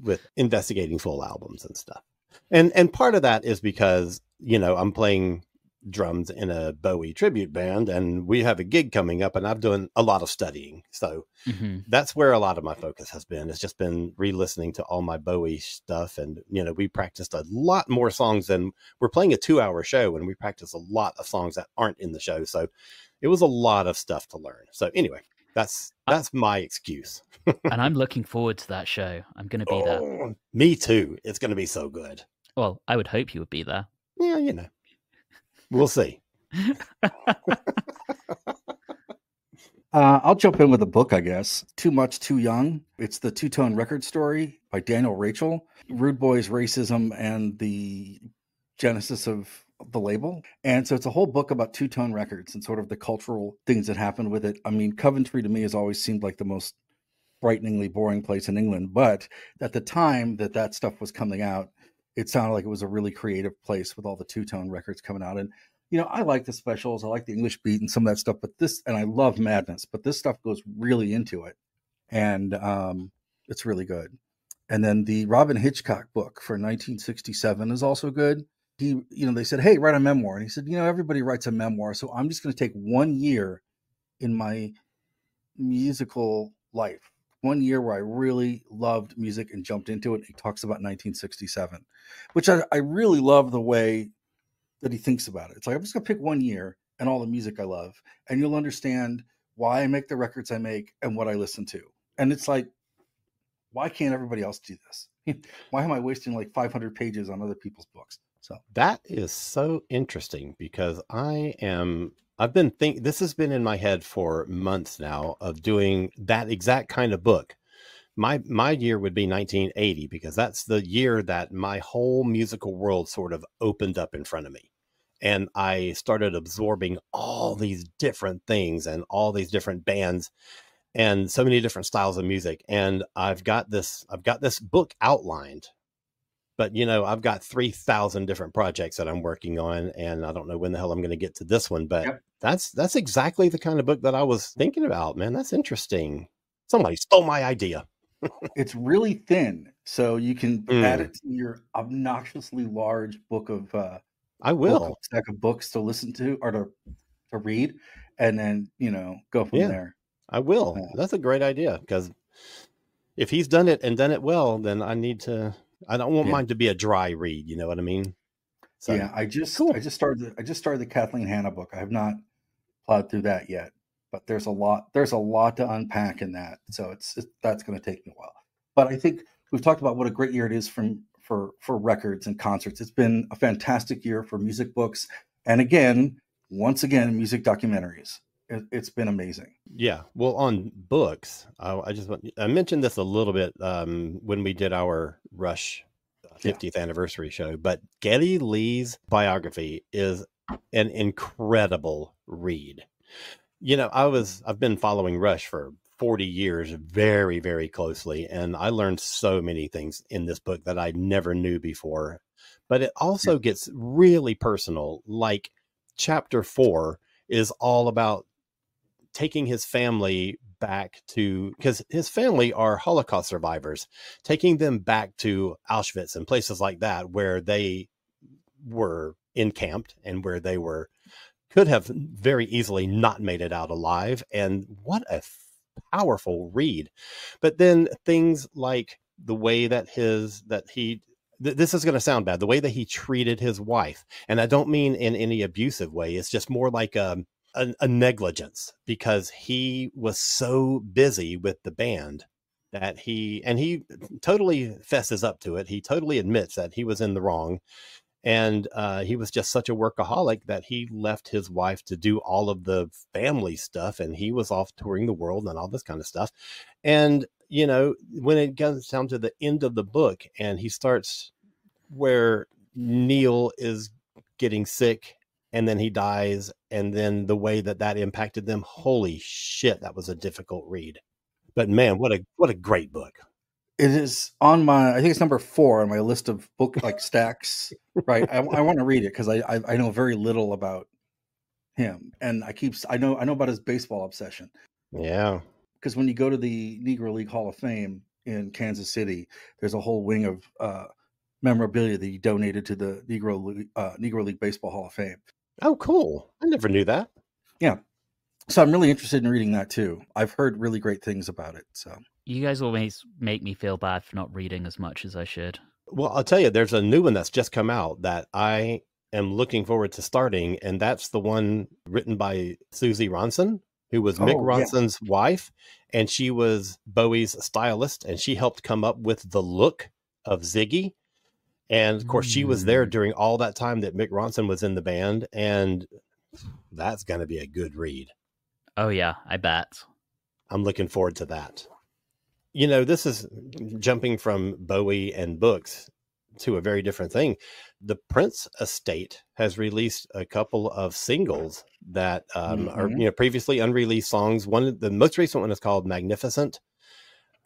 with investigating full albums and stuff. And part of that is because, I'm playing drums in a Bowie tribute band, and we have a gig coming up, and I've done a lot of studying. So that's where a lot of my focus has been. It's just been re-listening to all my Bowie stuff. And, we practiced a lot more songs than we're playing a 2-hour show, and we practice a lot of songs that aren't in the show. So it was a lot of stuff to learn. So anyway, that's my excuse. And I'm looking forward to that show. I'm going to be there. Me too. It's going to be so good. Well, I would hope you would be there. Yeah, we'll see. I'll jump in with a book, I guess. Too Much, Too Young. It's the Two-Tone Record Story by Daniel Rachel. Rude Boys, Racism, and the Genesis of the label. And so it's a whole book about two-tone records and sort of the cultural things that happened with it. I mean, Coventry to me has always seemed like the most frighteningly boring place in England. But at the time that stuff was coming out, it sounded like it was a really creative place with all the two-tone records coming out. And, I like the specials. I like the English beat and some of that stuff, and I love Madness, but this stuff goes really into it. And it's really good. And then the Robyn Hitchcock book for 1967 is also good. He, they said, hey, write a memoir. And he said, everybody writes a memoir. So I'm just going to take 1 year in my musical life, 1 year where I really loved music and jumped into it. He talks about 1967, which I really love the way that he thinks about it. It's like, I'm just going to pick 1 year and all the music I love, and you'll understand why I make the records I make and what I listen to. And it's like, why can't everybody else do this? Why am I wasting like 500 pages on other people's books? So that is so interesting, because this has been in my head for months now of doing that exact kind of book. My year would be 1980, because that's the year that my whole musical world sort of opened up in front of me. And I started absorbing all these different things and all these different bands and so many different styles of music. And I've got this book outlined, but I've got 3,000 different projects that I'm working on, and I don't know when the hell I'm going to get to this one, but yep. That's exactly the kind of book that I was thinking about, man. That's interesting. Somebody stole my idea. It's really thin, so you can add it to your obnoxiously large book of stack of books to listen to or to read, and then go from there. I will. That's a great idea, because if he's done it and done it well, then I don't want mine to be a dry read. You know what I mean? So, yeah, I just started the Kathleen Hanna book. I have not plowed through that yet. But there's a lot to unpack in that. So that's going to take me a while. But I think we've talked about what a great year it is for records and concerts. It's been a fantastic year for music books. And once again, music documentaries. It's been amazing. Yeah. Well, on books, I mentioned this a little bit when we did our Rush 50th anniversary show, but Geddy Lee's biography is an incredible read. I've been following Rush for 40 years very, very closely, and I learned so many things in this book that I never knew before. But it also gets really personal. Like chapter 4 is all about taking his family back to, because his family are Holocaust survivors, taking them back to Auschwitz and places like that where they were encamped and where they could have very easily not made it out alive. And what a powerful read. But then things like the way that this is going to sound bad, the way that he treated his wife. And I don't mean in any abusive way. It's just more like a negligence, because he was so busy with the band that he totally fesses up to it. He totally admits that he was in the wrong. And he was just such a workaholic that he left his wife to do all of the family stuff. And he was off touring the world and all this kind of stuff. And, you know, when it comes down to the end of the book and he starts where Neil is getting sick and then he dies, and then the way that impacted them, holy shit, that was a difficult read. But man, what a great book. It is on my, I think it's number 4 on my list of book like stacks. Right. I want to read it because I know very little about him, and I know about his baseball obsession. Yeah. Because when you go to the Negro League Hall of Fame in Kansas City, there's a whole wing of memorabilia that he donated to the Negro League Baseball Hall of Fame. Oh, cool. I never knew that. Yeah. So I'm really interested in reading that too. I've heard really great things about it. So you guys always make me feel bad for not reading as much as I should. Well, I'll tell you, there's a new one that's just come out that I am looking forward to starting. And that's the one written by Susie Ronson, who was Mick Ronson's wife. And she was Bowie's stylist. And she helped come up with the look of Ziggy. And of course, she was there during all that time that Mick Ronson was in the band. And that's going to be a good read. Oh, yeah, I bet. I'm looking forward to that. You know, this is jumping from Bowie and books to a very different thing. The Prince estate has released a couple of singles that are, you know, previously unreleased songs. The most recent one is called Magnificent.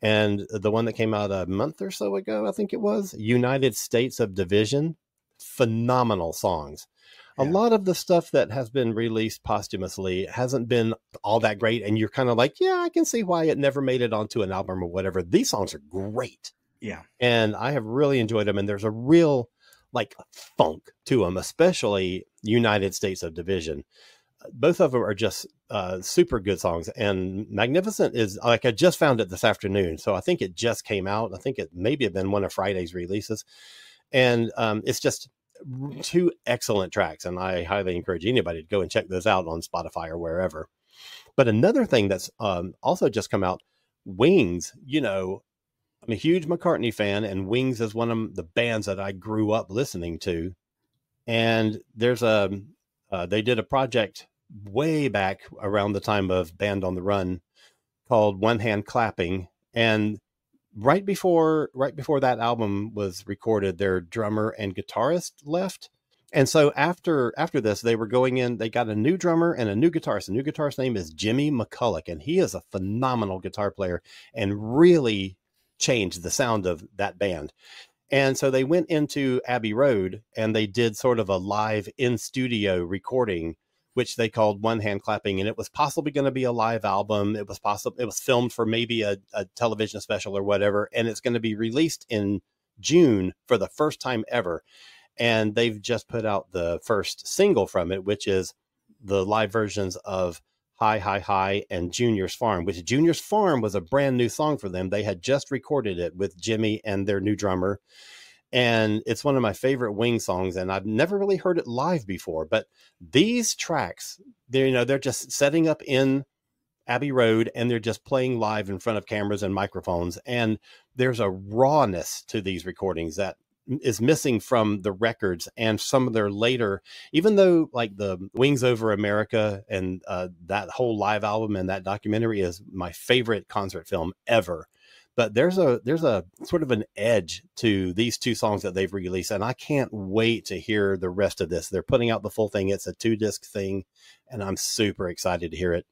And the one that came out a month or so ago, I think it was, United States of Division. Phenomenal songs. Yeah. A lot of the stuff that has been released posthumously hasn't been all that great. And you're kind of like, yeah, I can see why it never made it onto an album or whatever. These songs are great. Yeah. And I have really enjoyed them. And there's a real like funk to them, especially United States of Division. Both of them are just super good songs. And Magnificent is like, I just found it this afternoon. So I think it just came out. I think it maybe have been one of Friday's releases. And it's just 2 excellent tracks. And I highly encourage anybody to go and check those out on Spotify or wherever. But another thing that's also just come out, Wings, you know, I'm a huge McCartney fan, and Wings is one of the bands that I grew up listening to. And there's they did a project way back around the time of Band on the Run called One Hand Clapping. And right before that album was recorded, their drummer and guitarist left. And so after this, they were going in, they got a new drummer and a new guitarist. The new guitarist's name is Jimmy McCulloch, and he is a phenomenal guitar player and really changed the sound of that band. And so they went into Abbey Road and they did sort of a live in studio recording, which they called One Hand Clapping. And it was possibly going to be a live album. It was filmed for maybe a television special or whatever. And it's going to be released in June for the first time ever. And they've just put out the first single from it, which is the live versions of Hi, Hi, Hi and Junior's Farm, which Junior's Farm was a brand new song for them. They had just recorded it with Jimmy and their new drummer. And it's one of my favorite Wings songs. And I've never really heard it live before, but these tracks, they're just setting up in Abbey Road and they're just playing live in front of cameras and microphones. And there's a rawness to these recordings that is missing from the records and some of their later, even though like the Wings Over America and that whole live album and that documentary is my favorite concert film ever. But there's a sort of an edge to these 2 songs that they've released, and I can't wait to hear the rest of this. They're putting out the full thing. It's a 2-disc thing, and I'm super excited to hear it.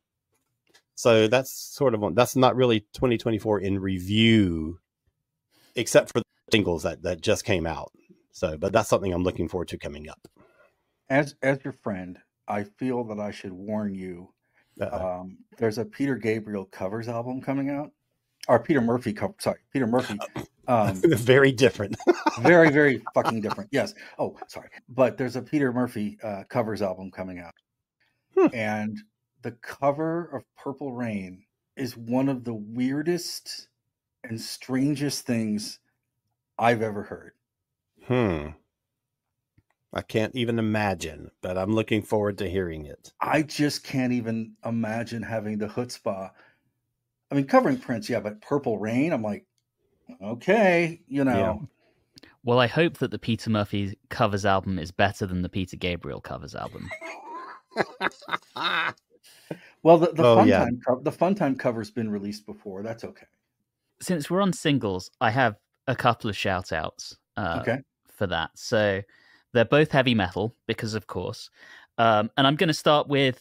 So that's that's not really 2024 in review, except for the singles that just came out. So, but that's something I'm looking forward to coming up. As your friend, I feel that I should warn you. There's a Peter Gabriel covers album coming out. Or Peter Murphy. Very different. Very, very fucking different. Yes. Oh, sorry. But there's a Peter Murphy covers album coming out. And the cover of Purple Rain is one of the weirdest and strangest things I've ever heard. I can't even imagine, but I'm looking forward to hearing it. I just can't even imagine having the chutzpah I mean, covering Prince, yeah, but Purple Rain, I'm like, okay, you know. Yeah. Well, I hope that the Peter Murphy covers album is better than the Peter Gabriel covers album. Well, the Funtime cover's been released before. That's okay. Since we're on singles, I have a couple of shout outs for that. So they're both heavy metal because, of course. And I'm going to start with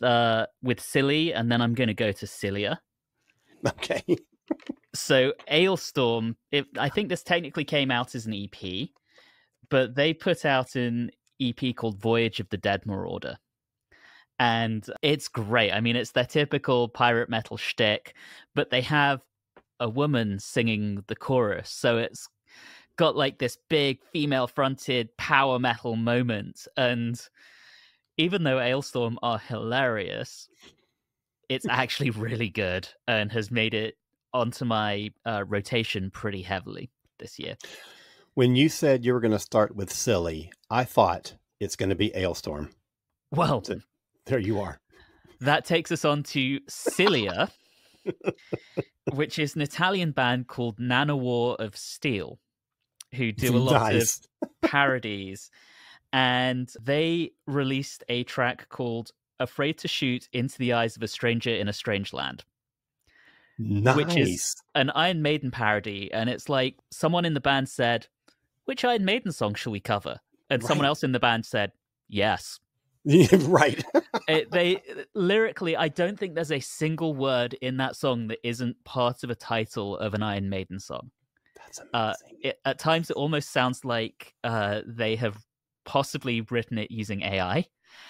Silly, and then I'm going to go to Sillier. Okay. So Ailstorm, I think this technically came out as an EP, but they put out an EP called Voyage of the Dead Marauder. And it's great. I mean, it's their typical pirate metal shtick, but they have a woman singing the chorus. So it's got like this big female-fronted power metal moment. And even though Ailstorm are hilarious, it's actually really good and has made it onto my rotation pretty heavily this year. When you said you were going to start with Silly, I thought it's going to be Ailstorm. Well, so, there you are. That takes us on to Sillier, which is an Italian band called Nanowar of Steel, who do a lot of parodies. And they released a track called Afraid to Shoot Into the Eyes of a Stranger in a Strange Land. Nice. Which is an Iron Maiden parody. And it's like someone in the band said, which Iron Maiden song shall we cover? And someone else in the band said, yes. Right. They lyrically, I don't think there's a single word in that song that isn't part of a title of an Iron Maiden song. That's amazing. At times, it almost sounds like they have possibly written it using AI,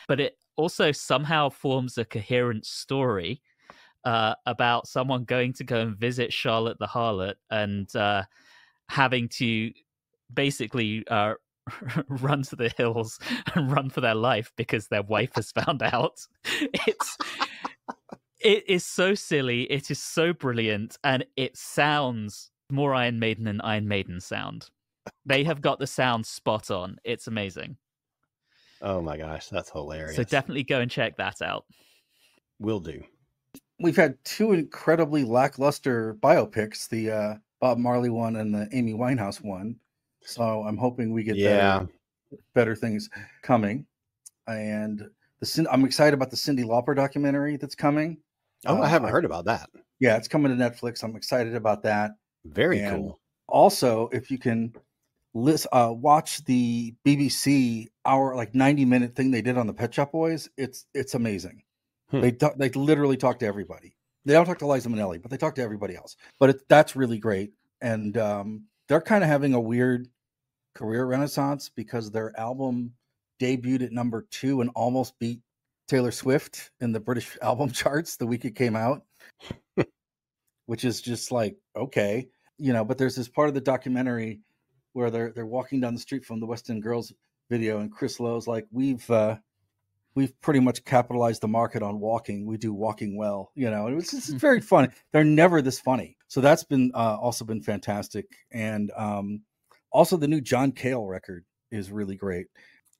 but it also somehow forms a coherent story about someone going to go and visit Charlotte the Harlot and having to basically run to the hills and run for their life because their wife has found out. It is so silly, it is so brilliant, and it sounds more Iron Maiden than Iron Maiden sound. They have got the sound spot on. It's amazing. Oh my gosh, that's hilarious. So definitely go and check that out. Will do. We've had two incredibly lackluster biopics, the Bob Marley one and the Amy Winehouse one. So I'm hoping we get better things coming. And I'm excited about the Cyndi Lauper documentary that's coming. Oh, I haven't heard about that. Yeah, it's coming to Netflix. I'm excited about that. Very cool. Also, if you can watch the BBC 90-minute thing they did on the Pet Shop Boys, it's amazing. They literally talk to everybody. They don't talk to Liza Minnelli, but they talk to everybody else. But that's really great. And they're kind of having a weird career renaissance because their album debuted at number 2 and almost beat Taylor Swift in the British album charts the week it came out, which is just like, okay, but there's this part of the documentary where they're walking down the street from the West End Girls video, and Chris Lowe's like, we've pretty much capitalized the market on walking. We do walking well, and it's very funny. They're never this funny. So that's been also been fantastic. And also the new John Cale record is really great.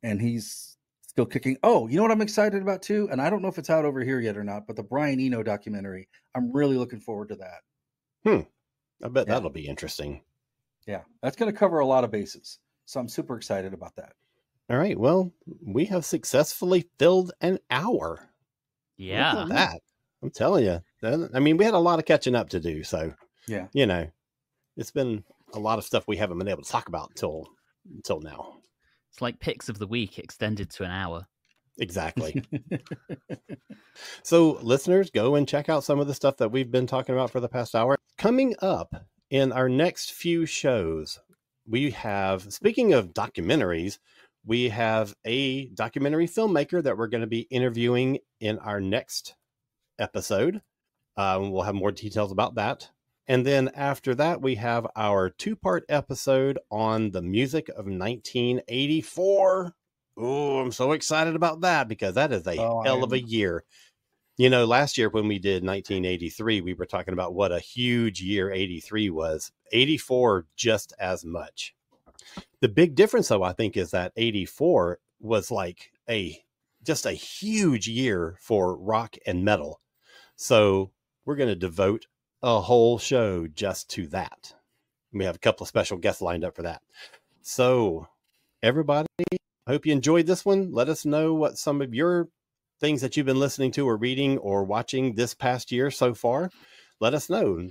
And he's still kicking. Oh, you know what I'm excited about too? And I don't know if it's out over here yet or not, but the Brian Eno documentary, I'm really looking forward to that. I bet that'll be interesting. Yeah, that's going to cover a lot of bases. So I'm super excited about that. All right. Well, we have successfully filled an hour. Yeah. Look at that. I'm telling you. I mean, we had a lot of catching up to do. So, yeah, it's been a lot of stuff we haven't been able to talk about until now. It's like picks of the week extended to an hour. Exactly. So listeners, go and check out some of the stuff that we've been talking about for the past hour. Coming up in our next few shows, we have, speaking of documentaries, we have a documentary filmmaker that we're going to be interviewing in our next episode. We'll have more details about that. And then after that, we have our 2-part episode on the music of 1984. Oh, I'm so excited about that because that is a hell of a year. Last year when we did 1983, we were talking about what a huge year 83 was. 84, just as much. The big difference, though, I think, is that 84 was like just a huge year for rock and metal. So we're going to devote a whole show just to that. We have a couple of special guests lined up for that. So everybody, I hope you enjoyed this one. Let us know what some of your things that you've been listening to or reading or watching this past year so far. Let us know.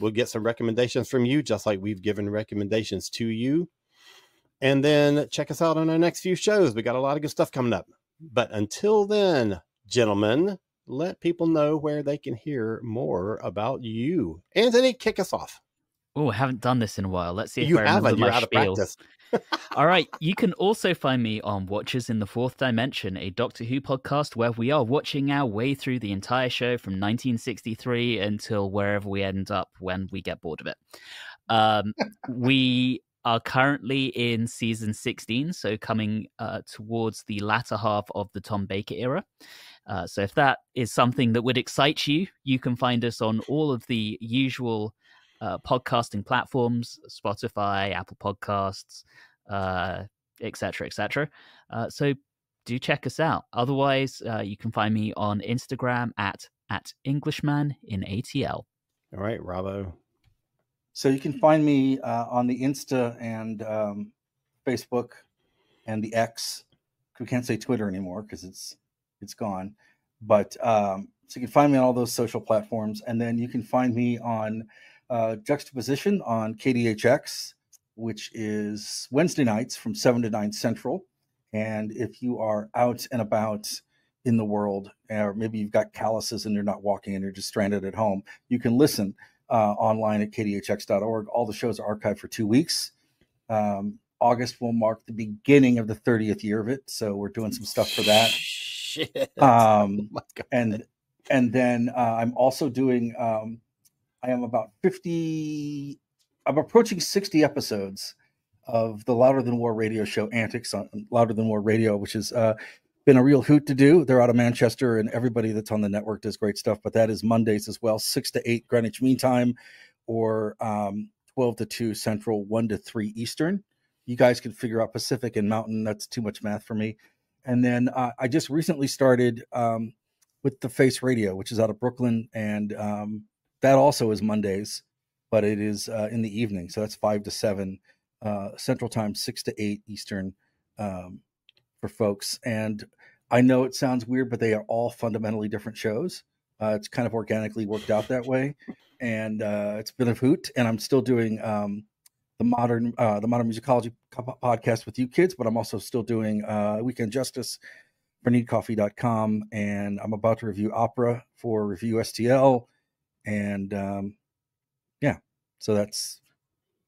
We'll get some recommendations from you, just like we've given recommendations to you. And then check us out on our next few shows. We got a lot of good stuff coming up. But until then, gentlemen, let people know where they can hear more about you. Anthony, kick us off. Oh, I haven't done this in a while. Let's see if You I remember haven't. my You're out of spiel. practice. All right. You can also find me on Watchers in the Fourth Dimension, a Doctor Who podcast where we are watching our way through the entire show from 1963 until wherever we end up when we get bored of it. We are currently in season 16, so coming towards the latter half of the Tom Baker era. So if that is something that would excite you, you can find us on all of the usual podcasting platforms, Spotify, Apple Podcasts, etc., etc. So do check us out. Otherwise, you can find me on Instagram at Englishman in ATL. All right, Robbo. So you can find me on the Insta and Facebook and the X. We can't say Twitter anymore because it's gone. But so you can find me on all those social platforms, and then you can find me on Juxtaposition on KDHX, which is Wednesday nights from 7 to 9 Central. And if you are out and about in the world, or maybe you've got calluses and you're not walking and you're just stranded at home, you can listen online at kdhx.org. All the shows are archived for 2 weeks. August will mark the beginning of the 30th year of it, so we're doing some stuff for that. Shit. Oh and then I'm also doing I am about 50, I'm approaching 60 episodes of the Louder Than War radio show Antics on Louder Than War Radio, which has been a real hoot to do. They're out of Manchester, and everybody that's on the network does great stuff, but that is Mondays as well, 6 to 8 Greenwich Mean Time, or 12 to 2 Central, 1 to 3 Eastern. You guys can figure out Pacific and Mountain. That's too much math for me. And then I just recently started with The Face Radio, which is out of Brooklyn, and that also is Mondays, but it is in the evening. So that's 5 to 7 Central Time, 6 to 8 Eastern for folks. And I know it sounds weird, but they are all fundamentally different shows. It's kind of organically worked out that way. And it's been a hoot. And I'm still doing the modern musicology podcast with you kids, but I'm also still doing Weekend Justice for needcoffee.com. And I'm about to review opera for Review STL. And yeah, so that's,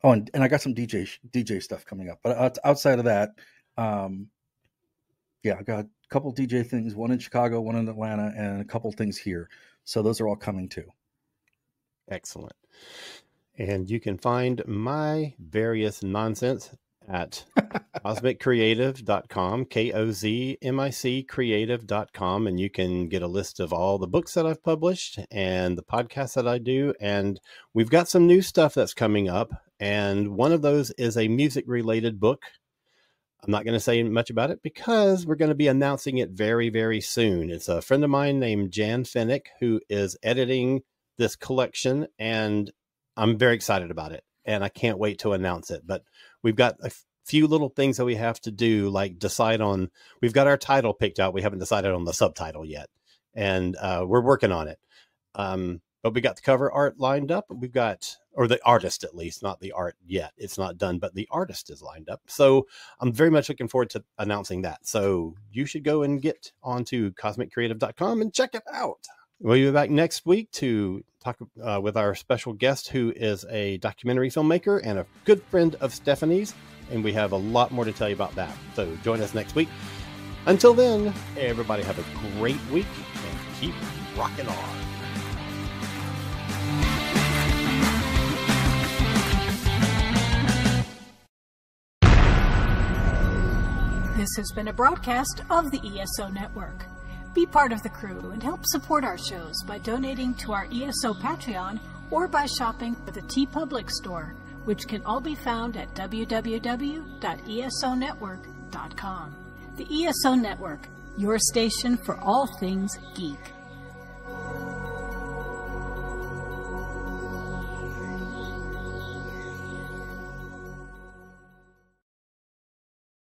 oh, and I got some DJ stuff coming up, but outside of that, yeah, I got a couple DJ things, one in Chicago, one in Atlanta, and a couple things here. So those are all coming too. Excellent. And you can find my various nonsense at cosmiccreative.com, KOZMIC creative.com. And you can get a list of all the books that I've published and the podcasts that I do. And we've got some new stuff that's coming up. And one of those is a music related book. I'm not going to say much about it because we're going to be announcing it very, very soon. It's a friend of mine named Jan Finnick who is editing this collection, and I'm very excited about it, and I can't wait to announce it. But we've got a few little things that we have to do, like decide on, we've got our title picked out. We haven't decided on the subtitle yet, and we're working on it. But we got the cover art lined up. We've got, or the artist at least, not the art yet. It's not done, but the artist is lined up. So I'm very much looking forward to announcing that. So you should go and get onto cosmiccreative.com and check it out. We'll be back next week to talk with our special guest, who is a documentary filmmaker and a good friend of Stephanie's. And we have a lot more to tell you about that. So join us next week. Until then, everybody have a great week and keep rocking on. This has been a broadcast of the ESO Network. Be part of the crew and help support our shows by donating to our ESO Patreon or by shopping at the TeePublic store, which can all be found at www.esonetwork.com. The ESO Network, your station for all things geek.